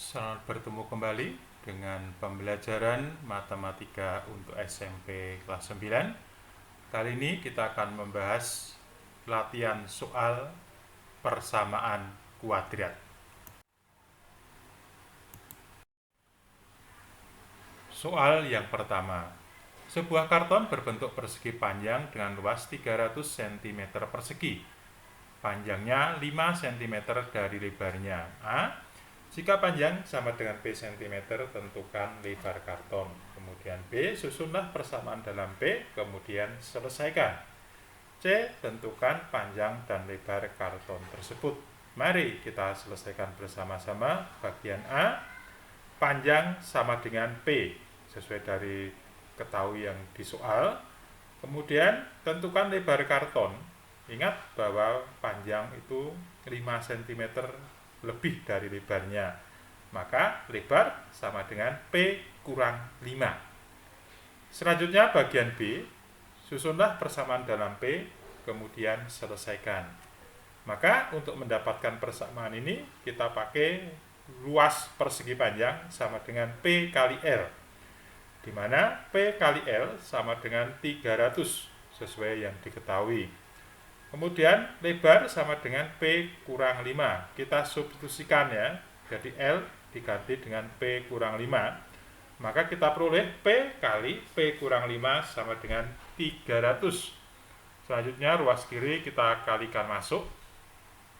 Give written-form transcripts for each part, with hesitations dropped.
Selamat bertemu kembali dengan pembelajaran matematika untuk SMP kelas 9. Kali ini kita akan membahas latihan soal persamaan kuadrat. Soal yang pertama. Sebuah karton berbentuk persegi panjang dengan luas 300 cm persegi. Panjangnya 5 cm dari lebarnya. Jika panjang sama dengan P cm, tentukan lebar karton. Kemudian B, susunlah persamaan dalam P, kemudian selesaikan. C, tentukan panjang dan lebar karton tersebut. Mari kita selesaikan bersama-sama. Bagian A, panjang sama dengan P, sesuai dari ketahui yang di soal. Kemudian tentukan lebar karton. Ingat bahwa panjang itu 5 cm lebih dari lebarnya, maka lebar sama dengan P kurang 5. Selanjutnya bagian B, susunlah persamaan dalam P, kemudian selesaikan. Maka untuk mendapatkan persamaan ini kita pakai luas persegi panjang sama dengan P kali L, di mana P kali L sama dengan 300 sesuai yang diketahui. Kemudian lebar sama dengan P kurang 5. Kita substitusikan ya. Jadi L diganti dengan P kurang 5. Maka kita peroleh P kali P kurang 5 sama dengan 300. Selanjutnya ruas kiri kita kalikan masuk.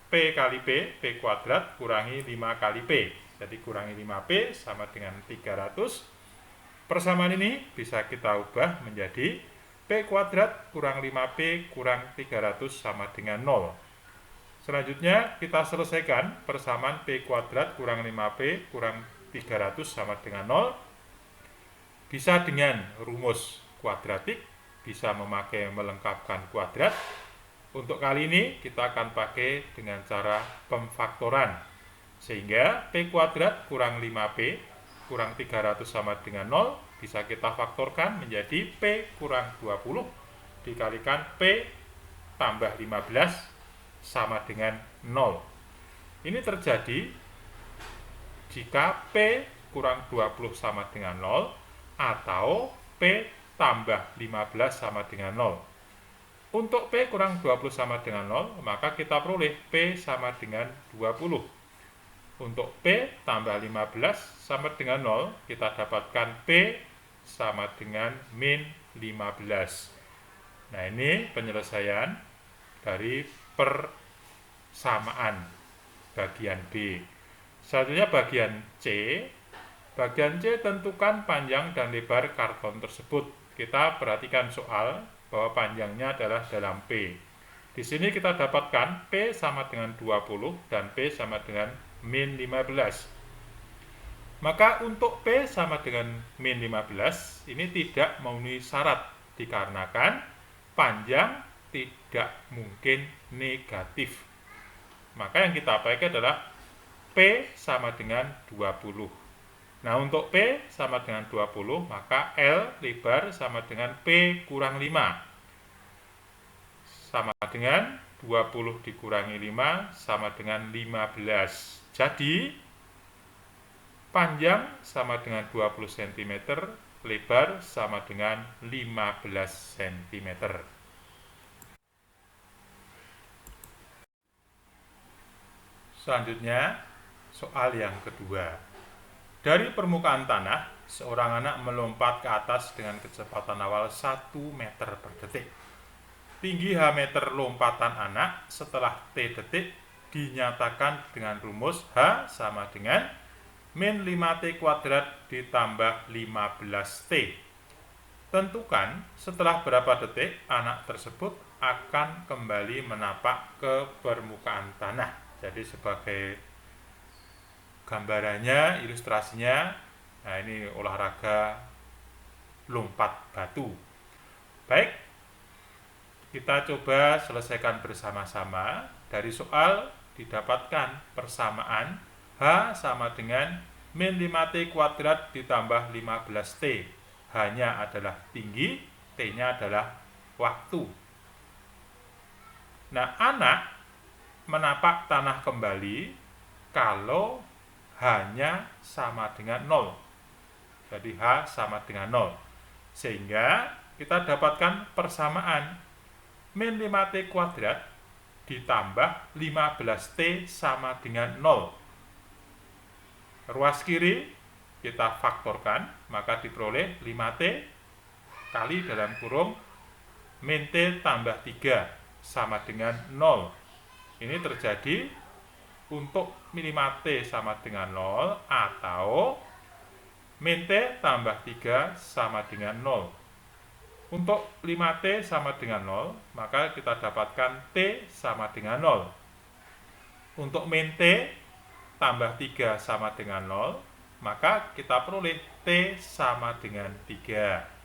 P kali P, P kuadrat kurangi 5 kali P. Jadi kurangi 5P sama dengan 300. Persamaan ini bisa kita ubah menjadi P kuadrat kurang 5P kurang 300 sama dengan 0. Selanjutnya kita selesaikan persamaan P kuadrat kurang 5P kurang 300 sama dengan 0. Bisa dengan rumus kuadratik, bisa memakai melengkapkan kuadrat. Untuk kali ini kita akan pakai dengan cara pemfaktoran. Sehingga P kuadrat kurang 5P kurang 300 sama dengan 0 bisa kita faktorkan menjadi P kurang 20 dikalikan P tambah 15 sama dengan 0. Ini terjadi jika P kurang 20 sama dengan 0 atau P tambah 15 sama dengan 0. Untuk P kurang 20 sama dengan 0, maka kita peroleh P sama dengan 20. Untuk P tambah 15 sama dengan 0, kita dapatkan P sama dengan min 15. Nah, ini penyelesaian dari persamaan bagian B. Selanjutnya bagian C. Bagian C tentukan panjang dan lebar karton tersebut. Kita perhatikan soal bahwa panjangnya adalah dalam P. Di sini kita dapatkan P sama dengan 20 dan P sama dengan min 15. Maka untuk P sama dengan min 15 ini tidak memenuhi syarat dikarenakan panjang tidak mungkin negatif. Maka yang kita pakai adalah P sama dengan 20. Nah, untuk P sama dengan 20, maka L lebar sama dengan P kurang 5. Sama dengan 20 dikurangi 5 sama dengan 15. Jadi panjang sama dengan 20 cm, lebar sama dengan 15 cm. Selanjutnya, soal yang kedua. Dari permukaan tanah, seorang anak melompat ke atas dengan kecepatan awal 1 meter per detik. Tinggi H meter lompatan anak setelah T detik dinyatakan dengan rumus H sama dengan min 5T kuadrat ditambah 15T. Tentukan setelah berapa detik anak tersebut akan kembali menapak ke permukaan tanah. Jadi sebagai gambarannya, ilustrasinya, nah ini olahraga lompat batu. Baik, kita coba selesaikan bersama-sama. Dari soal didapatkan persamaan H sama dengan min 5T kuadrat ditambah 15T. H-nya adalah tinggi, T-nya adalah waktu. Nah, anak menapak tanah kembali kalau H-nya sama dengan 0. Jadi H sama dengan 0. Sehingga kita dapatkan persamaan min 5T kuadrat ditambah 15T sama dengan 0. Ruas kiri kita faktorkan, maka diperoleh 5T kali dalam kurung min T tambah 3 sama dengan 0. Ini terjadi untuk min 5T sama dengan 0 atau min T tambah 3 sama dengan 0. Untuk 5T sama dengan 0, maka kita dapatkan T sama dengan 0. Untuk min T tambah 3 sama dengan 0, maka kita peroleh T sama dengan 3.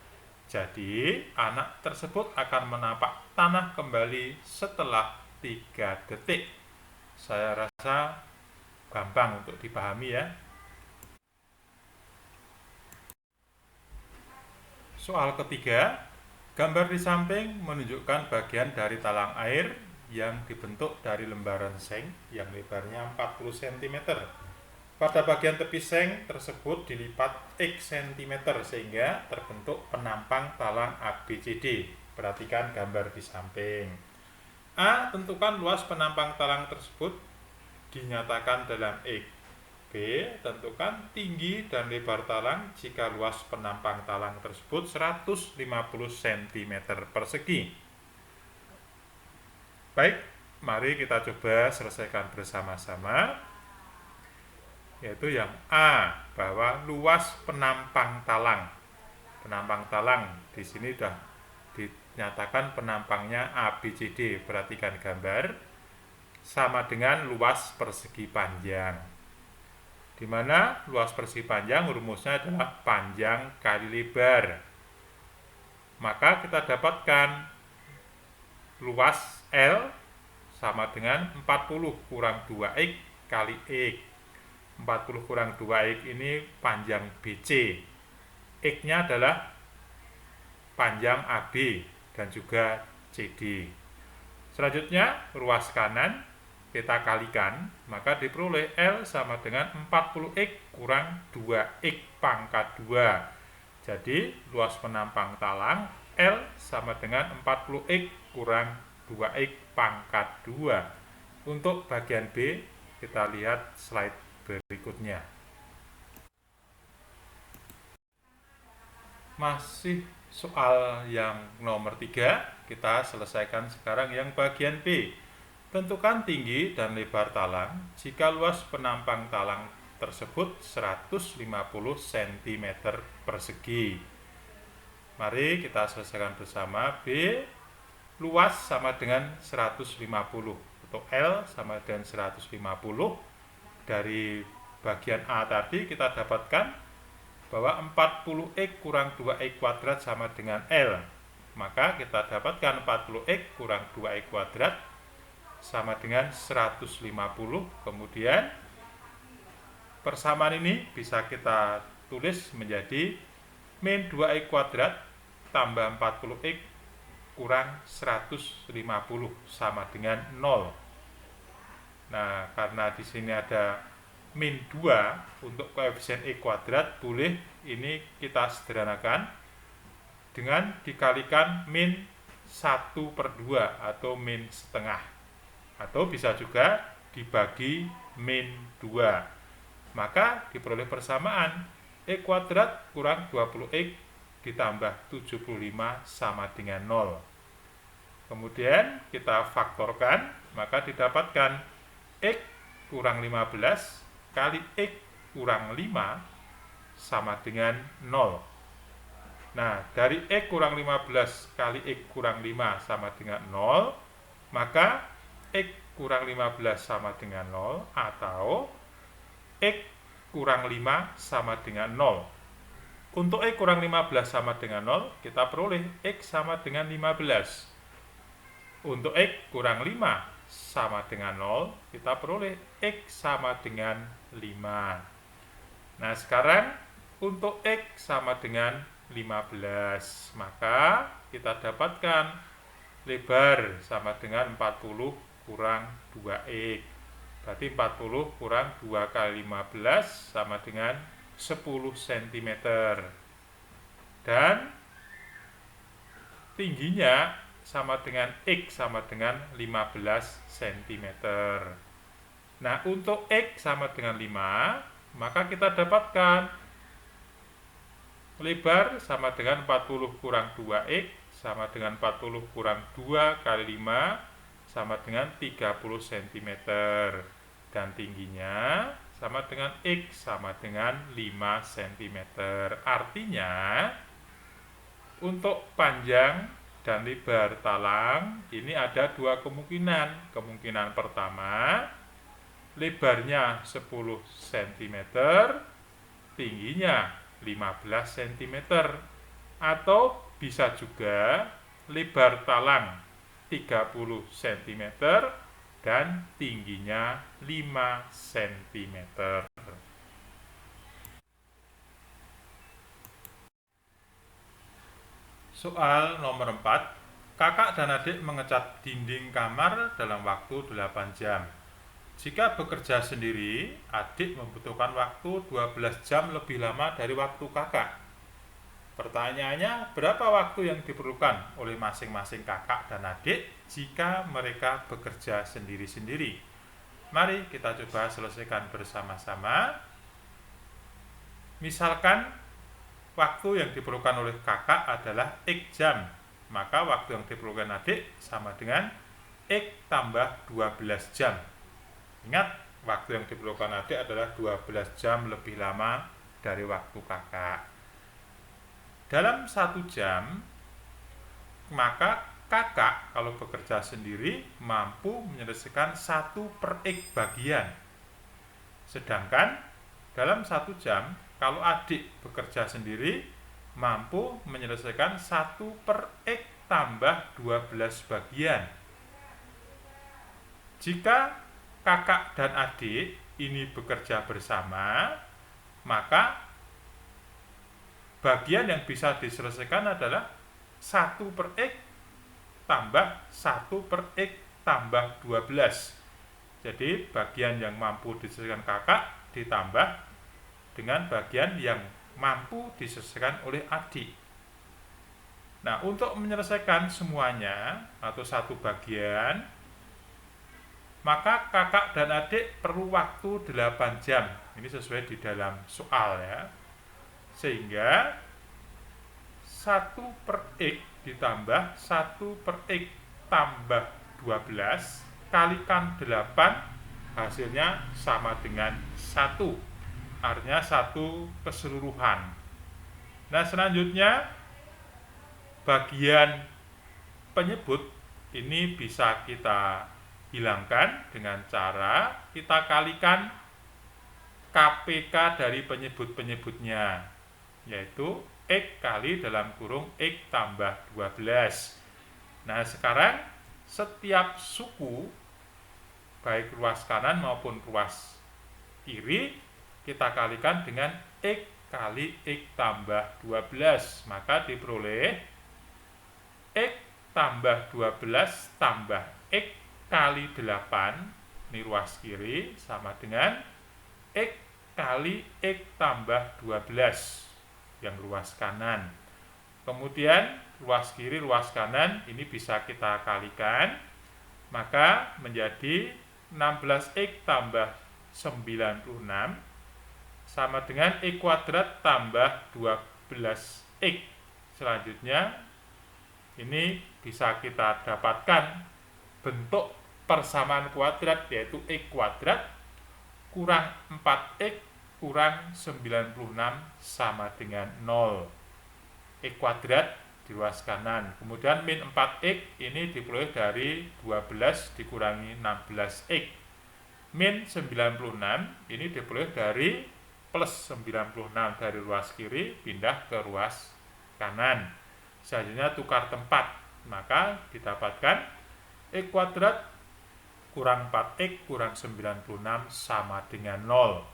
Jadi, anak tersebut akan menapak tanah kembali setelah 3 detik. Saya rasa gampang untuk dipahami ya. Soal ketiga, gambar di samping menunjukkan bagian dari talang air yang dibentuk dari lembaran seng yang lebarnya 40 cm. Pada bagian tepi seng tersebut dilipat X cm sehingga terbentuk penampang talang ABCD. Perhatikan gambar di samping. A. Tentukan luas penampang talang tersebut dinyatakan dalam X. B. Tentukan tinggi dan lebar talang jika luas penampang talang tersebut 150 cm persegi. Baik, mari kita coba selesaikan bersama-sama. Yaitu yang A, bahwa luas penampang talang. Penampang talang di sini sudah dinyatakan penampangnya ABCD. Perhatikan gambar, sama dengan luas persegi panjang. Di mana luas persegi panjang rumusnya adalah panjang kali lebar. Maka kita dapatkan luas L sama dengan 40 kurang 2X kali X. 40 kurang 2X ini panjang BC. X-nya adalah panjang AB dan juga CD. Selanjutnya, ruas kanan kita kalikan, maka diperoleh L sama dengan 40X kurang 2X pangkat 2. Jadi, luas penampang talang L sama dengan 40X kurang 2X pangkat 2. Untuk bagian B, kita lihat slide berikutnya. Masih soal yang nomor 3, kita selesaikan sekarang yang bagian B. Tentukan tinggi dan lebar talang jika luas penampang talang tersebut 150 cm persegi. Mari kita selesaikan bersama. B, luas sama dengan 150. Untuk L sama dengan 150. Dari bagian A tadi kita dapatkan bahwa 40X kurang 2X kuadrat sama dengan L. Maka kita dapatkan 40X kurang 2X kuadrat sama dengan 150. Kemudian persamaan ini bisa kita tulis menjadi min 2X kuadrat tambah 40X kurang 150 sama dengan 0. Nah, karena di sini ada min 2 untuk koefisien X kuadrat, boleh ini kita sederhanakan dengan dikalikan min 1/2 atau min setengah. Atau bisa juga dibagi min 2. Maka diperoleh persamaan X kuadrat kurang 20X ditambah 75 sama dengan 0. Kemudian kita faktorkan, maka didapatkan X kurang 15 kali X kurang 5 sama dengan 0. Nah, dari X kurang 15 kali X kurang 5 sama dengan 0, maka X kurang 15 sama dengan 0 atau X kurang 5 sama dengan 0. Untuk X kurang 15 sama dengan 0, kita peroleh X sama dengan 15. Untuk X kurang 5 sama dengan 0, kita peroleh X sama dengan 5. Nah, sekarang untuk X sama dengan 15, maka kita dapatkan lebar sama dengan 40 kurang 2X. Berarti 40 kurang 2 kali 15 sama dengan 10 cm. Dan tingginya sama dengan X sama dengan 15 cm. Nah, untuk X sama dengan 5, maka kita dapatkan lebar sama dengan 40 kurang 2X sama dengan 40 kurang 2 kali 5 sama dengan 30 cm. Dan tingginya sama dengan X sama dengan 5 cm. Artinya, untuk panjang dan lebar talang ini ada dua kemungkinan. Kemungkinan pertama, lebarnya 10 cm, tingginya 15 cm. Atau bisa juga lebar talang 30 cm dan tingginya 5 cm. Soal nomor 4. Kakak dan adik mengecat dinding kamar dalam waktu 8 jam. Jika bekerja sendiri, adik membutuhkan waktu 12 jam lebih lama dari waktu kakak. Pertanyaannya, berapa waktu yang diperlukan oleh masing-masing kakak dan adik jika mereka bekerja sendiri-sendiri? Mari kita coba selesaikan bersama-sama. Misalkan waktu yang diperlukan oleh kakak adalah X jam, maka waktu yang diperlukan adik sama dengan X tambah 12 jam. Ingat, waktu yang diperlukan adik adalah 12 jam lebih lama dari waktu kakak. Dalam 1 jam, maka kakak kalau bekerja sendiri mampu menyelesaikan 1/X bagian. Sedangkan dalam 1 jam, kalau adik bekerja sendiri mampu menyelesaikan 1/X tambah 12 bagian. Jika kakak dan adik ini bekerja bersama, maka bagian yang bisa diselesaikan adalah 1/X tambah 1/X tambah 12. Jadi bagian yang mampu diselesaikan kakak ditambah dengan bagian yang mampu diselesaikan oleh adik. Nah, untuk menyelesaikan semuanya atau satu bagian, maka kakak dan adik perlu waktu 8 jam. Ini sesuai di dalam soal ya. Sehingga 1/X ditambah 1/X tambah 12 kalikan 8 hasilnya sama dengan 1. Artinya 1 keseluruhan. Nah, selanjutnya bagian penyebut ini bisa kita hilangkan dengan cara kita kalikan KPK dari penyebut-penyebutnya, yaitu X kali dalam kurung X tambah 12. Nah, sekarang setiap suku, baik ruas kanan maupun ruas kiri, kita kalikan dengan X kali X tambah 12. Maka diperoleh X tambah 12 tambah X kali 8, ini ruas kiri, sama dengan X kali X tambah 12 yang ruas kanan. Kemudian ruas kiri, ruas kanan ini bisa kita kalikan, maka menjadi 16X tambah 96 sama dengan X kuadrat tambah 12X. Selanjutnya ini bisa kita dapatkan bentuk persamaan kuadrat, yaitu X kuadrat kurang 4X kurang 96 sama dengan 0. X kuadrat di ruas kanan. Kemudian min 4X ini diperoleh dari 12 dikurangi 16X. Min 96 ini diperoleh dari plus 96 dari ruas kiri pindah ke ruas kanan. Selanjutnya tukar tempat, maka didapatkan X kuadrat kurang 4X kurang 96 sama dengan 0.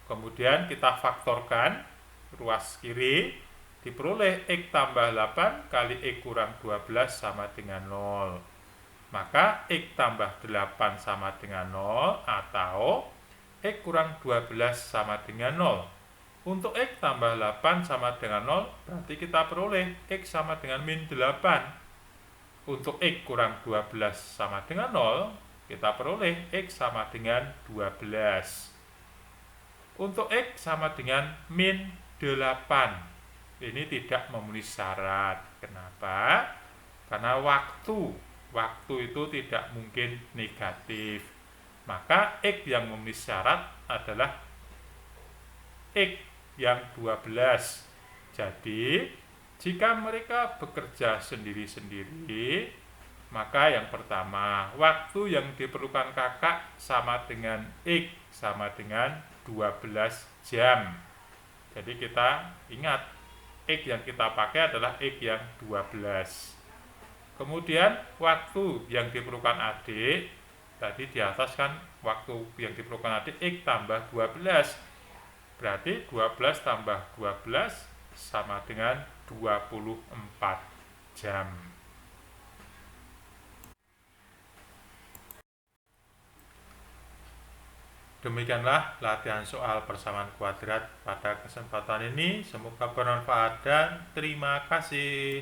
Kemudian kita faktorkan ruas kiri, diperoleh X tambah 8 kali X kurang 12 sama dengan 0. Maka X tambah 8 sama dengan 0 atau X kurang 12 sama dengan 0. Untuk X tambah 8 sama dengan 0, berarti kita peroleh X sama dengan min 8. Untuk X kurang 12 sama dengan 0, kita peroleh X sama dengan 12. Untuk X sama dengan min 8. Ini tidak memenuhi syarat. Kenapa? Karena waktu itu tidak mungkin negatif. Maka X yang memenuhi syarat adalah X yang 12. Jadi, jika mereka bekerja sendiri-sendiri, maka yang pertama, waktu yang diperlukan kakak sama dengan X sama dengan 12 jam. Jadi kita ingat, X yang kita pakai adalah X yang 12. Kemudian waktu yang diperlukan adik, tadi di atas kan waktu yang diperlukan adik X tambah 12. Berarti 12 tambah 12 sama dengan 24 jam. Demikianlah latihan soal persamaan kuadrat pada kesempatan ini. Semoga bermanfaat dan terima kasih.